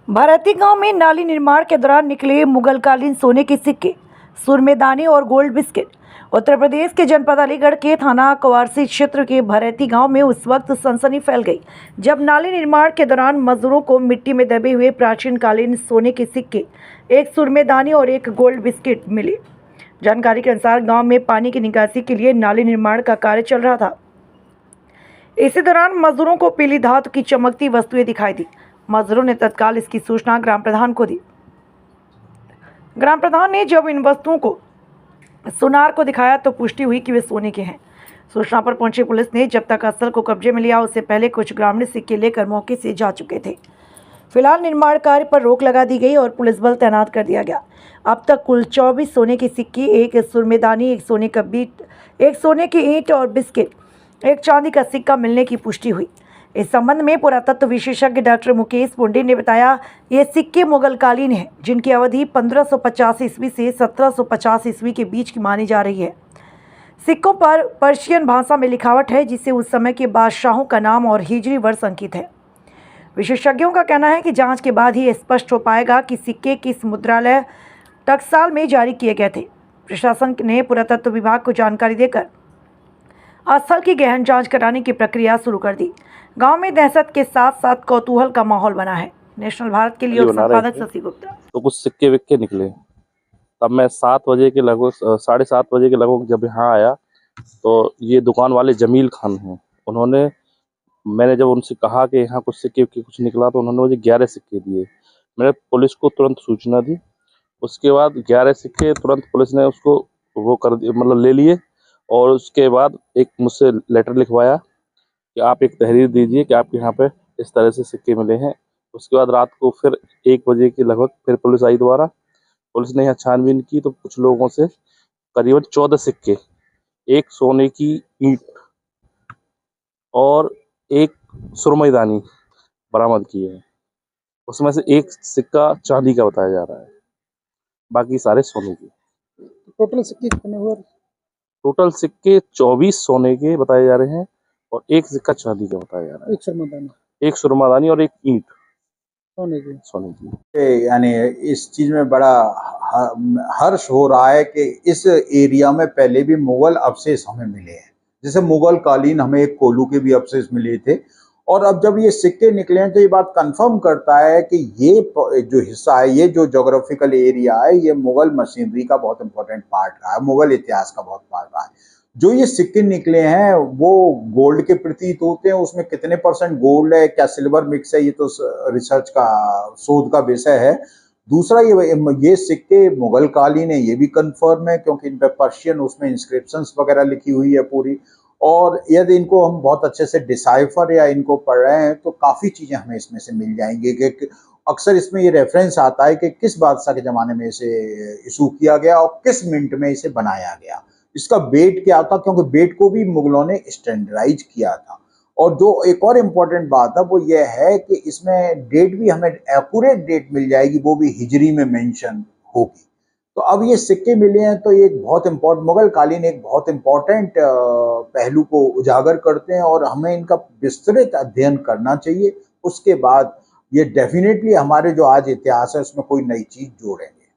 भारती गांव में नाली निर्माण के दौरान निकले मुगलकालीन सोने के सिक्के, सुरमेदानी और गोल्ड बिस्किट। उत्तर प्रदेश के जनपद अलीगढ़ के थाना कवारसी क्षेत्र के भरैती गांव में उस वक्त सनसनी फैल गई जब नाली निर्माण के दौरान मजदूरों को मिट्टी में दबे हुए प्राचीन कालीन सोने के सिक्के, एक सुरमेदानी और एक गोल्ड बिस्किट मिले। जानकारी के अनुसार गांव में पानी की निकासी के लिए नाली निर्माण का कार्य चल रहा था। इसी दौरान मजदूरों को पीली धातु की चमकती वस्तुएं दिखाई दी। मजदूरों ने तत्काल इसकी सूचना ग्राम प्रधान को दी। ग्राम प्रधान ने जब इन वस्तुओं को सुनार को दिखाया तो पुष्टि हुई कि वे सोने के हैं। सूचना पर पहुंची पुलिस ने जब तक असल को कब्जे में लिया, उससे पहले कुछ ग्रामीण सिक्के लेकर मौके से जा चुके थे। फिलहाल निर्माण कार्य पर रोक लगा दी गई और पुलिस बल तैनात कर दिया गया। अब तक कुल 24 सोने के सिक्के, एक सुरमेदानी, एक सोने का बीट, एक सोने की ईंट और बिस्किट, एक चांदी का सिक्का मिलने की पुष्टि हुई। इस संबंध में पुरातत्व विशेषज्ञ डॉक्टर मुकेश पुंडे ने बताया, ये सिक्के मुगलकालीन हैं, जिनकी अवधि 1550 ईस्वी से 1750 ईस्वी के बीच की मानी जा रही है। सिक्कों पर पर्शियन भाषा में लिखावट है, जिससे उस समय के बादशाहों का नाम और हिजरी वर्ष अंकित है। विशेषज्ञों का कहना है कि जांच के बाद ही स्पष्ट हो पाएगा कि सिक्के किस मुद्रालय टकसाल में जारी किए गए थे। प्रशासन ने पुरातत्व विभाग को जानकारी देकर स्थल की गहन जांच कराने की प्रक्रिया शुरू कर दी। गांव में दहशत के साथ साथ कौतूहल का माहौल बना है। नेशनल भारत के लिए संपादक शशि गुप्ता। तो कुछ सिक्के विक्के निकले। तब मैं 7 बजे के लगभग 7:30 बजे के लगभग जब यहाँ आया तो ये दुकान वाले जमील खान हैं, मैंने जब उनसे कहा कि यहाँ कुछ सिक्के विक्के कुछ निकला तो उन्होंने मुझे 11 सिक्के दिए। मैंने पुलिस को तुरंत सूचना दी। उसके बाद 11 सिक्के तुरंत पुलिस ने उसको वो कर दिया, मतलब ले लिए। और उसके बाद एक मुझसे लेटर लिखवाया कि आप एक तहरीर दीजिए कि आपके यहाँ पे इस तरह से सिक्के मिले हैं। उसके बाद रात को फिर 1 बजे के लगभग फिर पुलिस आई दोबारा। पुलिस ने यहाँ छानबीन की तो कुछ लोगों से करीबन 14 सिक्के, एक सोने की ईंट और एक सुरमईदानी बरामद किए हैं। उसमें से एक सिक्का चांदी का बताया जा रहा है, बाकी सारे सोने के। टोटल सिक्के कितने हुए? टोटल सिक्के 24 सोने के बताए जा रहे हैं और एक सिक्का चांदी का बताया जा रहा है। एक सुरमईदानी और एक ईंट सोने की। यानी इस चीज में बड़ा हर्ष हो रहा है कि इस एरिया में पहले भी मुगल अवशेष हमें मिले हैं। जैसे मुगल कालीन हमें एक कोलू के भी अवशेष मिले थे, और अब जब ये सिक्के निकले हैं तो ये बात कंफर्म करता है कि ये जो हिस्सा है, ये जो ज्योग्राफिकल एरिया है, ये मुगल मशीनरी का बहुत इंपॉर्टेंट पार्ट रहा है, मुगल इतिहास का बहुत पार्ट रहा है। जो ये सिक्के निकले हैं वो गोल्ड के प्रतीत होते हैं। उसमें कितने % गोल्ड है, क्या सिल्वर मिक्स है, ये तो रिसर्च का, शोध का विषय है। दूसरा, ये सिक्के मुगल कालीन है, ये भी कंफर्म है क्योंकि इन पे पर्शियन उसमें इंस्क्रिप्शंस वगैरह लिखी हुई है पूरी। और यदि इनको हम बहुत अच्छे से डिसाइफर या इनको पढ़ रहे हैं तो काफी चीजें हमें इसमें से मिल जाएंगी। कि अक्सर इसमें ये रेफरेंस आता है कि किस बादशाह के जमाने में इसे इशू किया गया और किस मिंट में इसे बनाया गया, इसका वेट क्या था, क्योंकि वेट को भी मुगलों ने स्टैंडर्डाइज किया था। और जो एक और इम्पोर्टेंट बात है वो ये है कि इसमें डेट भी हमें एक्यूरेट डेट मिल जाएगी, वो भी हिजरी में मेंशन होगी। तो अब ये सिक्के मिले हैं तो एक बहुत इम्पोर्टेंट, मुगल कालीन एक बहुत इम्पोर्टेंट पहलू को उजागर करते हैं और हमें इनका विस्तृत अध्ययन करना चाहिए। उसके बाद ये डेफिनेटली हमारे जो आज इतिहास है उसमें कोई नई चीज जोड़ेंगे।